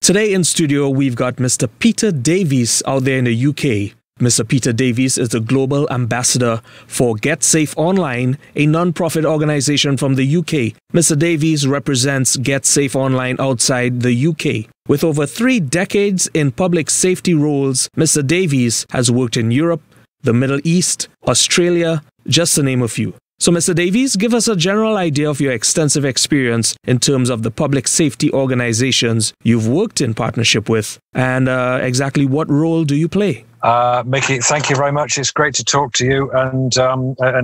Today in studio, we've got Mr. Peter Davies out there in the UK. Mr. Peter Davies is the Global Ambassador for Get Safe Online, a non-profit organization from the UK. Mr. Davies represents Get Safe Online outside the UK. With over 3 decades in public safety roles, Mr. Davies has worked in Europe, the Middle East, Australia, just to name a few. So, Mr. Davies, give us a general idea of your extensive experience in terms of the public safety organizations you've worked in partnership with, and exactly what role do you play? Mickey, thank you very much. It's great to talk to you, and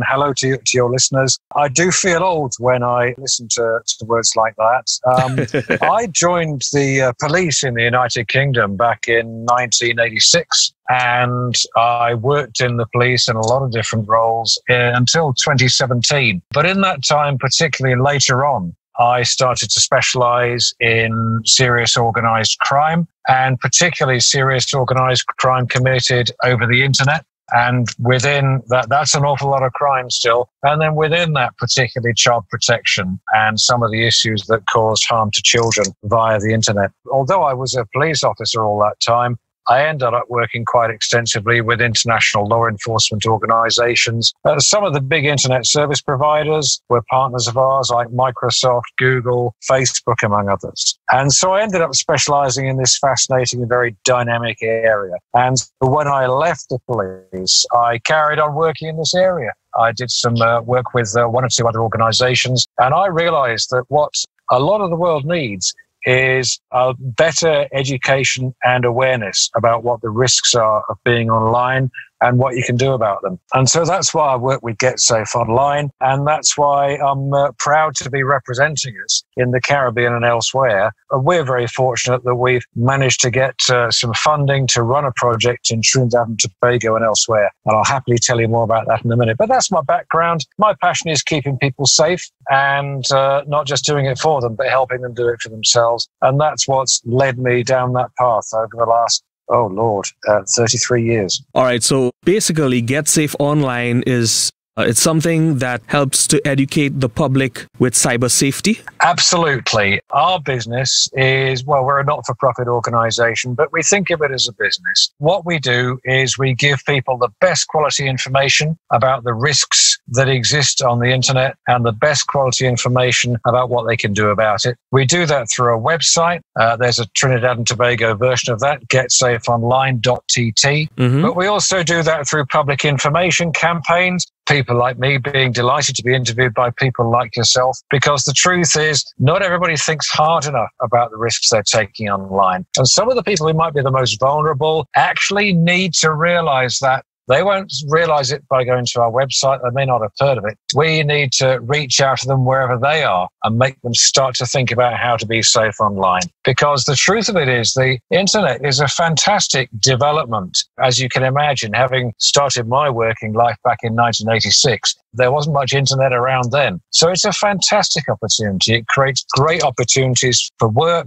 hello to your listeners. I do feel old when I listen to words like that. I joined the police in the United Kingdom back in 1986, and I worked in the police in a lot of different roles until 2017. But in that time, particularly later on, I started to specialize in serious organized crime, and particularly serious organized crime committed over the internet. And within that, that's an awful lot of crime still. And then within that, particularly child protection and some of the issues that cause harm to children via the internet. Although I was a police officer all that time, I ended up working quite extensively with international law enforcement organizations. Some of the big internet service providers were partners of ours, like Microsoft, Google, Facebook, among others. And so I ended up specializing in this fascinating and very dynamic area. And when I left the police, I carried on working in this area. I did some work with 1 or 2 other organizations, and I realized that what a lot of the world needs is a better education and awareness about what the risks are of being online and what you can do about them. And so that's why I work with Get Safe Online, and that's why I'm proud to be representing us in the Caribbean and elsewhere. We're very fortunate that we've managed to get some funding to run a project in Trinidad and Tobago and elsewhere, and I'll happily tell you more about that in a minute. But that's my background. My passion is keeping people safe and not just doing it for them, but helping them do it for themselves. And that's what's led me down that path over the last 33 years. All right, so basically Get Safe Online is it's something that helps to educate the public with cyber safety? Absolutely. Our business is, well, we're a not-for-profit organization, but we think of it as a business. What we do is we give people the best quality information about the risks that exist on the internet and the best quality information about what they can do about it. We do that through a website. There's a Trinidad and Tobago version of that, getsafeonline.tt. But we also do that through public information campaigns, people like me being delighted to be interviewed by people like yourself, because the truth is not everybody thinks hard enough about the risks they're taking online. And some of the people who might be the most vulnerable actually need to realize that. They won't realize it by going to our website. They may not have heard of it. We need to reach out to them wherever they are and make them start to think about how to be safe online. Because the truth of it is the internet is a fantastic development. As you can imagine, having started my working life back in 1986, there wasn't much internet around then. So it's a fantastic opportunity. It creates great opportunities for work,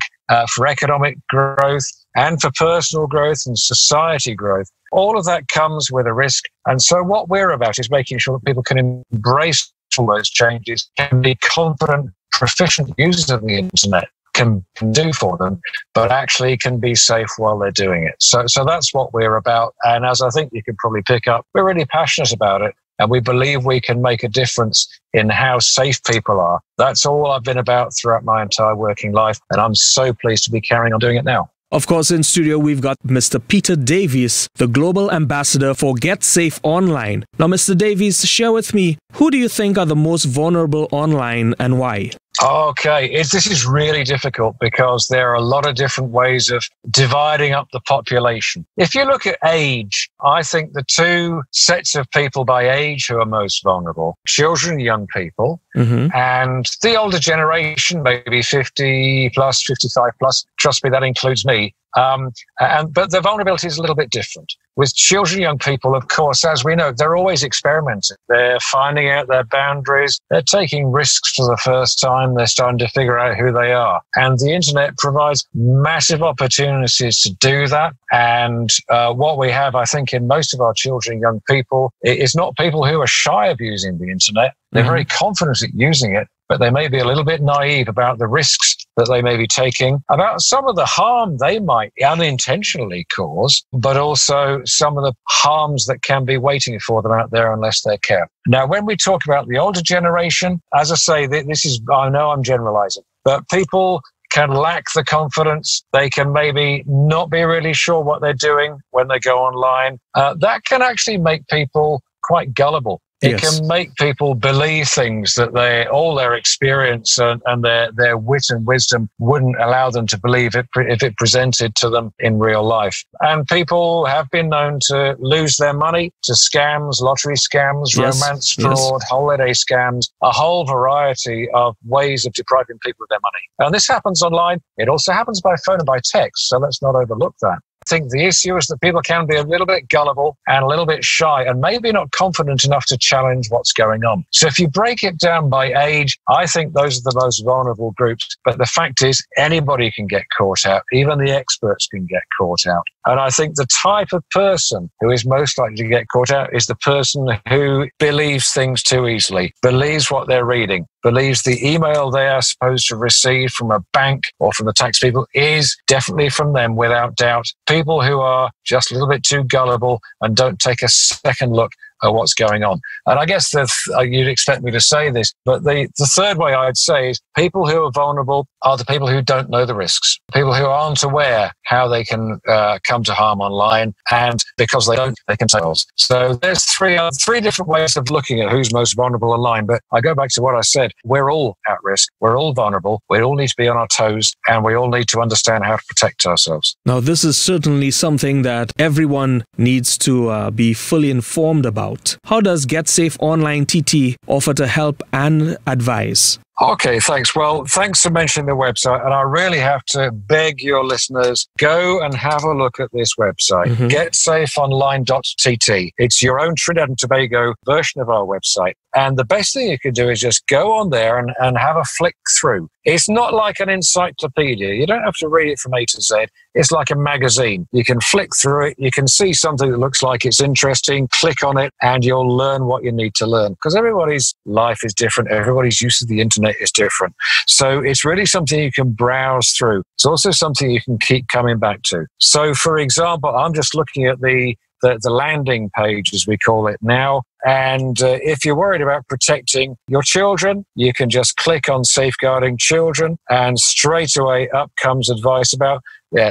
for economic growth, and for personal growth and society growth. All of that comes with a risk. And so what we're about is making sure that people can embrace all those changes, can be confident, proficient users of the internet, can do for them, but actually can be safe while they're doing it. So that's what we're about. And as I think you can probably pick up, we're really passionate about it. And we believe we can make a difference in how safe people are. That's all I've been about throughout my entire working life. And I'm so pleased to be carrying on doing it now. Of course, in studio, we've got Mr. Peter Davies, the Global Ambassador for Get Safe Online. Now, Mr. Davies, share with me, who do you think are the most vulnerable online and why? Okay, this is really difficult because there are a lot of different ways of dividing up the population. If you look at age, I think the 2 sets of people by age who are most vulnerable, children and young people, and the older generation, maybe 50 plus, 55 plus, trust me, that includes me. But the vulnerability is a little bit different. With children, young people, of course, as we know, they're always experimenting. They're finding out their boundaries. They're taking risks for the first time. They're starting to figure out who they are. And the internet provides massive opportunities to do that. And what we have, I think, in most of our children and young people is not people who are shy of using the internet. They're very confident at using it. but they may be a little bit naive about the risks that they may be taking, about some of the harm they might unintentionally cause, but also some of the harms that can be waiting for them out there unless they're careful. Now, when we talk about the older generation, as I say, this is, I know I'm generalizing, but people can lack the confidence. They can maybe not be really sure what they're doing when they go online. That can actually make people quite gullible. It Yes. can make people believe things that all their experience and their wit and wisdom wouldn't allow them to believe if it presented to them in real life. And people have been known to lose their money to scams, lottery scams, Yes. romance fraud, holiday scams, a whole variety of ways of depriving people of their money. And this happens online. It also happens by phone and by text, so let's not overlook that. I think the issue is that people can be a little bit gullible and a little bit shy and maybe not confident enough to challenge what's going on. So if you break it down by age, I think those are the most vulnerable groups. But the fact is, anybody can get caught out. Even the experts can get caught out. And I think the type of person who is most likely to get caught out is the person who believes things too easily, believes what they're reading, believes the email they are supposed to receive from a bank or from the tax people is definitely from them without doubt. People who are just a little bit too gullible and don't take a second look at what's going on. And I guess you'd expect me to say this, but the third way I'd say is people who are vulnerable are the people who don't know the risks, people who aren't aware how they can come to harm online, and because they don't, they can take loss. So there's three different ways of looking at who's most vulnerable online, but I go back to what I said. We're all at risk. We're all vulnerable. We all need to be on our toes, and we all need to understand how to protect ourselves. Now, this is certainly something that everyone needs to be fully informed about. How does GetSafe Online TT offer to help and advise? Okay, thanks. Well, thanks for mentioning the website. And I really have to beg your listeners, go and have a look at this website, getsafeonline.tt. It's your own Trinidad and Tobago version of our website. And the best thing you can do is just go on there and have a flick through. It's not like an encyclopedia. You don't have to read it from A to Z. It's like a magazine. You can flick through it. You can see something that looks like it's interesting, click on it, and you'll learn what you need to learn. Because everybody's life is different. Everybody's use of the internet is different. So it's really something you can browse through. It's also something you can keep coming back to. So, for example, I'm just looking at the landing page, as we call it now. And if you're worried about protecting your children, you can just click on Safeguarding Children, and straight away up comes advice about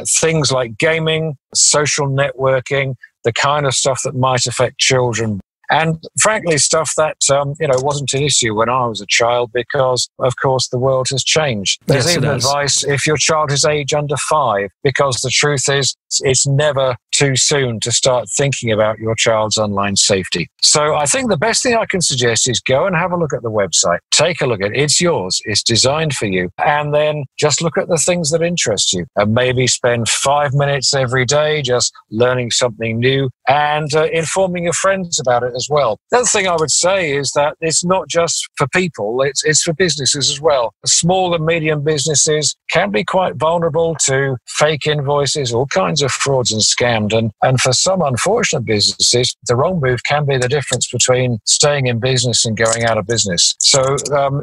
things like gaming, social networking, the kind of stuff that might affect children. And frankly, stuff that, wasn't an issue when I was a child because, of course, the world has changed. There's even advice if your child is age under 5, because the truth is it's never too soon to start thinking about your child's online safety. So I think the best thing I can suggest is go and have a look at the website. Take a look at it. It's yours. It's designed for you. And then just look at the things that interest you and maybe spend 5 minutes every day just learning something new and informing your friends about it as well. The other thing I would say is that it's not just for people, it's for businesses as well. Small and medium businesses can be quite vulnerable to fake invoices, all kinds of frauds and scams. And for some unfortunate businesses, the wrong move can be the difference between staying in business and going out of business. So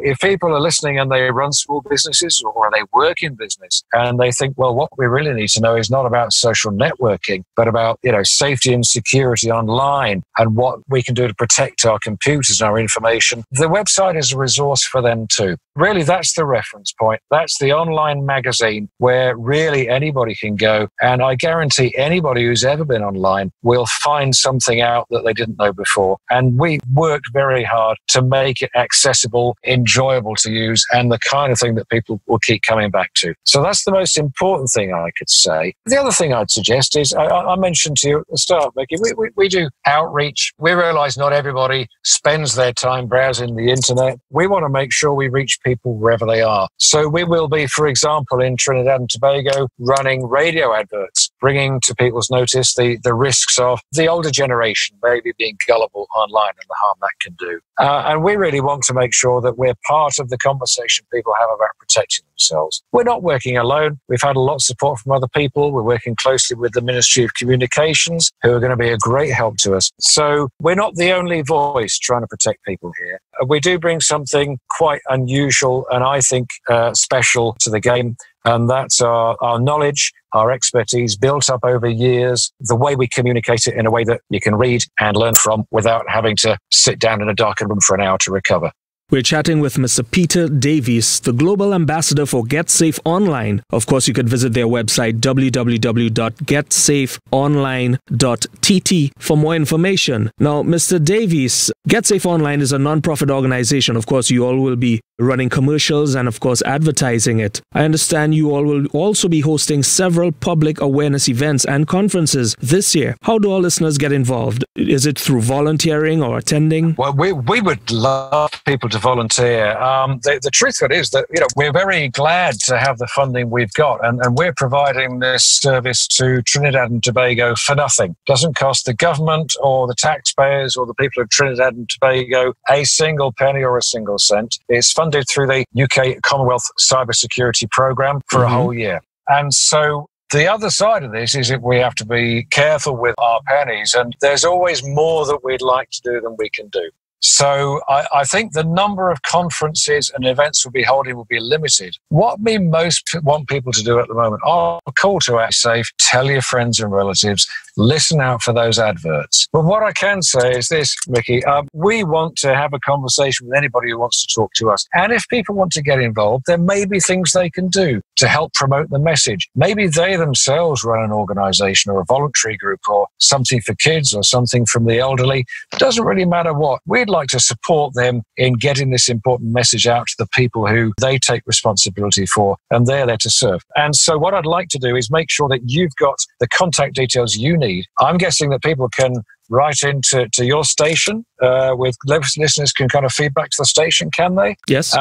if people are listening and they run small businesses or they work in business and they think, well, what we really need to know is not about social networking, but about, safety and security online and what we can do to protect our computers and our information, the website is a resource for them too. Really, that's the reference point. That's the online magazine where really anybody can go. And I guarantee anybody who's ever been online will find something out that they didn't know before. And we worked very hard to make it accessible, enjoyable to use, and the kind of thing that people will keep coming back to. So that's the most important thing I could say. The other thing I'd suggest is, I mentioned to you at the start, Becky, we do outreach. We realize not everybody spends their time browsing the internet. We want to make sure we reach people wherever they are. So we will be, for example, in Trinidad and Tobago, running radio adverts, bringing to people's notice the risks of the older generation maybe being gullible online and the harm that can do. And we really want to make sure that we're part of the conversation people have about protecting themselves. We're not working alone. We've had a lot of support from other people. We're working closely with the Ministry of Communications, who are going to be a great help to us. So we're not the only voice trying to protect people here. We do bring something quite unusual and I think special to the game. And that's our knowledge, our expertise built up over years, the way we communicate it in a way that you can read and learn from without having to sit down in a darkened room for an hour to recover. We're chatting with Mr. Peter Davies, the Global Ambassador for GetSafe Online. Of course, you could visit their website, www.getsafeonline.tt, for more information. Now, Mr. Davies, GetSafe Online is a non-profit organization. Of course, you all will be running commercials and, of course, advertising it. I understand you all will also be hosting several public awareness events and conferences this year. How do our listeners get involved? Is it through volunteering or attending? Well, we would love people to volunteer. The truth of it is that we're very glad to have the funding we've got, and we're providing this service to Trinidad and Tobago for nothing. Doesn't cost the government or the taxpayers or the people of Trinidad and Tobago a single penny or a single cent. It's funded through the UK Commonwealth Cybersecurity Programme for a whole year. And so the other side of this is that we have to be careful with our pennies, and there's always more that we'd like to do than we can do. So I think the number of conferences and events we'll be holding will be limited. What we most want people to do at the moment, our call to act safe, tell your friends and relatives, listen out for those adverts. But what I can say is this, Ricky, we want to have a conversation with anybody who wants to talk to us. And if people want to get involved, there may be things they can do to help promote the message. Maybe they themselves run an organisation or a voluntary group or something for kids or something from the elderly. It doesn't really matter what. We'd like to support them in getting this important message out to the people who they take responsibility for, and they're there to serve. And so what I'd like to do is make sure that you've got the contact details you need. I'm guessing that people can write into your station with listeners can kind of feedback to the station, can they? Yes.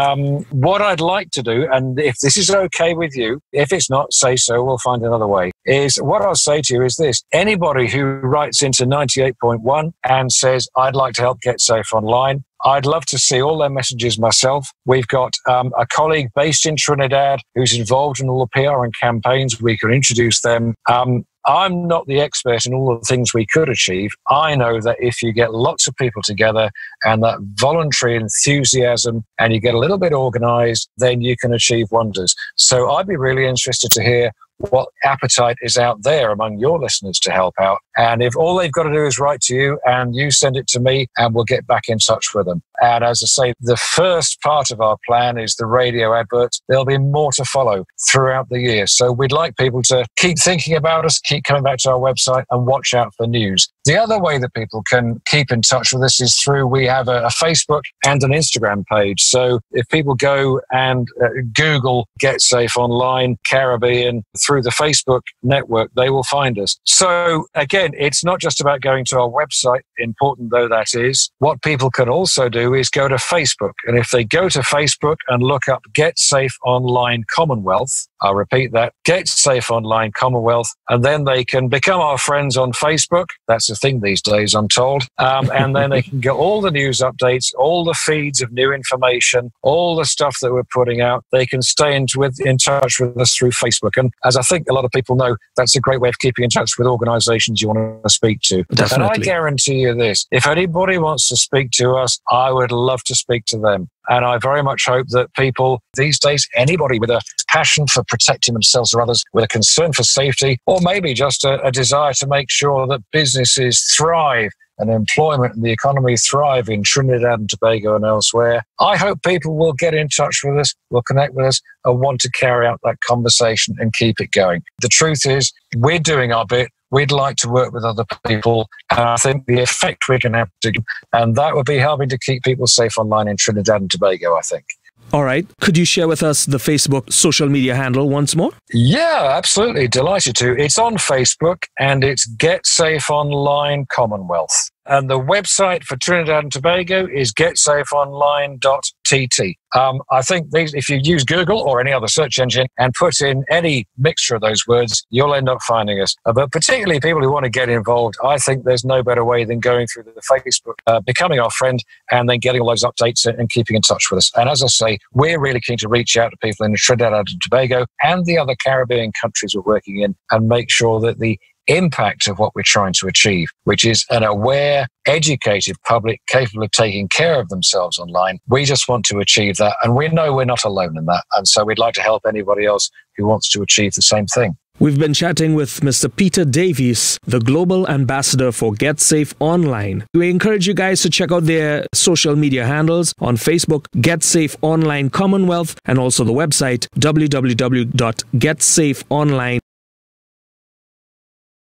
What I'd like to do, and if this is okay with you, if it's not, say so, we'll find another way, is what I'll say to you is this. Anybody who writes into 98.1 and says, I'd like to help GetSafe Online, I'd love to see all their messages myself. We've got a colleague based in Trinidad who's involved in all the PR and campaigns. We can introduce them. I'm not the expert in all the things we could achieve. I know that if you get lots of people together and that voluntary enthusiasm and you get a little bit organized, then you can achieve wonders. So I'd be really interested to hear what appetite is out there among your listeners to help out. And if all they've got to do is write to you and you send it to me, and we'll get back in touch with them. And as I say, the first part of our plan is the radio adverts. There'll be more to follow throughout the year. So we'd like people to keep thinking about us, keep coming back to our website and watch out for news. The other way that people can keep in touch with us is through, we have a Facebook and an Instagram page. So if people go and Google GetSafe Online Caribbean through the Facebook network, they will find us. So again, it's not just about going to our website, important though that is. What people can also do is go to Facebook. And if they go to Facebook and look up GetSafe Online Commonwealth, I'll repeat that, GetSafe Online Commonwealth, and then they can become our friends on Facebook. That's the thing these days, I'm told. And then they can get all the news updates, all the feeds of new information, all the stuff that we're putting out. They can stay in touch with us through Facebook. And as I think a lot of people know, that's a great way of keeping in touch with organisations you want to speak to. Definitely. And I guarantee you this, if anybody wants to speak to us, I would love to speak to them. And I very much hope that people these days, anybody with a passion for protecting themselves or others, with a concern for safety, or maybe just a desire to make sure that businesses thrive and employment and the economy thrive in Trinidad and Tobago and elsewhere, I hope people will get in touch with us, will connect with us, and want to carry out that conversation and keep it going. The truth is, we're doing our bit. We'd like to work with other people, and I think the effect we can have to, and that would be helping to keep people safe online in Trinidad and Tobago, I think. All right. Could you share with us the Facebook social media handle once more? Yeah, absolutely. Delighted to. It's on Facebook, and it's GetSafe Online Commonwealth. And the website for Trinidad and Tobago is getsafeonline.tt. TT. I think if you use Google or any other search engine and put in any mixture of those words, you'll end up finding us. But particularly people who want to get involved, I think there's no better way than going through the Facebook, becoming our friend, and then getting all those updates and keeping in touch with us. And as I say, we're really keen to reach out to people in Trinidad and Tobago and the other Caribbean countries we're working in and make sure that the impact of what we're trying to achieve, which is an aware, educated public capable of taking care of themselves online. We just want to achieve that, and we know we're not alone in that. And so we'd like to help anybody else who wants to achieve the same thing. We've been chatting with Mr. Peter Davies, the Global Ambassador for Get Safe Online. We encourage you guys to check out their social media handles on Facebook, Get Safe Online Commonwealth, and also the website www.getsafeonline.com.